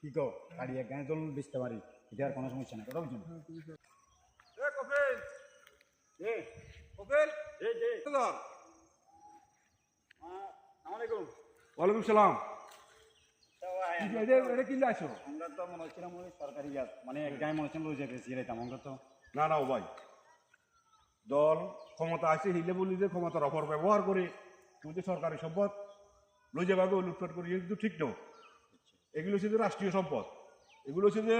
কি কো গাড়ি এক গায়ে জল বেচতে পারি, এটা আর কোনো সমস্যা নাই, কথা বুঝছেন? ওয়ালাইকুম সালাম। এটা কি লাইছো? আমরা তো মনে হচ্ছিলাম ওই সরকারি গ্যাস, মানে এক গায়ে মনে হচ্ছিলাম রোজ বেশি রেতাম আমরা তো। না না ও ভাই, দল ক্ষমতা আছে হিলে বলি যে ক্ষমতার অপব্যবহার করে তুমি যে সরকারি সম্পদ লই যাবে লুটপাট করি, কিন্তু ঠিক নয়। এগুলো হচ্ছে যে রাষ্ট্রীয় সম্পদ, এগুলো হচ্ছে যে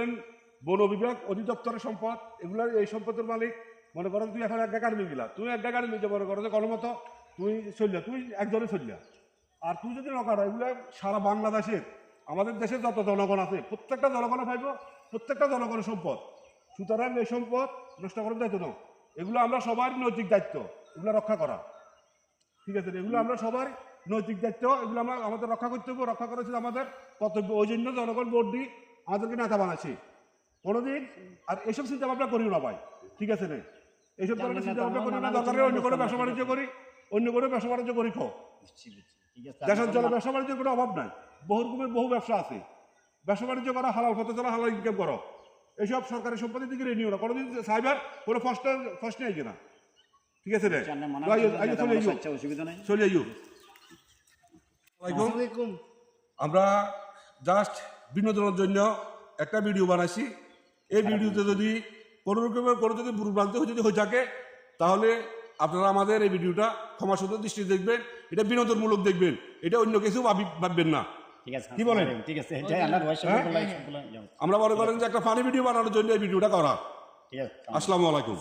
বন বিভাগ অধিদপ্তরের সম্পদ। এগুলো এই সম্পদের মালিক মনে করো তুই এখন এক গাড়ি নিয়ে গেলা, তুমি এক গাড়ি নিয়ে মনে করো যে গণমতো তুই চললা, তুই একজনে চললা। আর তুই যদি নকার এগুলো সারা বাংলাদেশের আমাদের দেশের যত জনগণ আছে প্রত্যেকটা জনগণে পাইব, প্রত্যেকটা জনগণের সম্পদ। সুতরাং এই সম্পদ নষ্ট করার দায়িত্ব নয়, এগুলো আমরা সবার নৈতিক দায়িত্ব এগুলো রক্ষা করা, ঠিক আছে? এগুলো আমরা সবার নৈতিক দায়িত্ব, এগুলো আমরা আমাদের রক্ষা করতে হবে, রক্ষা করা হচ্ছে আমাদের কর্তব্য। ওই জন্য জনগণ ভোট দিই, আমাদেরকে নেতা বানাচ্ছে কোনোদিন। আর এইসব চিন্তা ভাবনা করিও না ভাই, ঠিক আছে? না এইসব ধরনের চিন্তা ভাবনা করি না, দরকার অন্য কোনো ব্যবসা বাণিজ্য করি, অন্য কোনো ব্যবসা বাণিজ্য করি খাও। দেশ অঞ্চলে ব্যবসা বাণিজ্যের কোনো অভাব নাই, বহু রকমের বহু ব্যবসা আছে। ব্যবসা বাণিজ্য করা, হালাল পথে চলা, হালাল ইনকাম করো। এইসব সরকারি সম্পত্তির দিকে নিও না কোনোদিন, সাইবার কোনো ফার্স্ট নেই না, ঠিক আছে? রে অসুবিধা নাই, চলে যাইও। আমরা জাস্ট বিনোদনের জন্য একটা ভিডিও বানাইছি। এই ভিডিওতে যদি কোনো রকমের কোনো যদি ভুলভ্রান্তি যদি হয়ে থাকে তাহলে আপনারা আমাদের এই ভিডিওটা ক্ষমাসুন্দর দৃষ্টি দেখবেন, এটা বিনোদনমূলক দেখবেন, এটা অন্য কিছু ভাববেন না, কি বলেন? ঠিক আছে, আমরা মনে করেন যে একটা ফানি ভিডিও বানানোর জন্য এই ভিডিওটা করা। ঠিক আছে, আসসালামু আলাইকুম।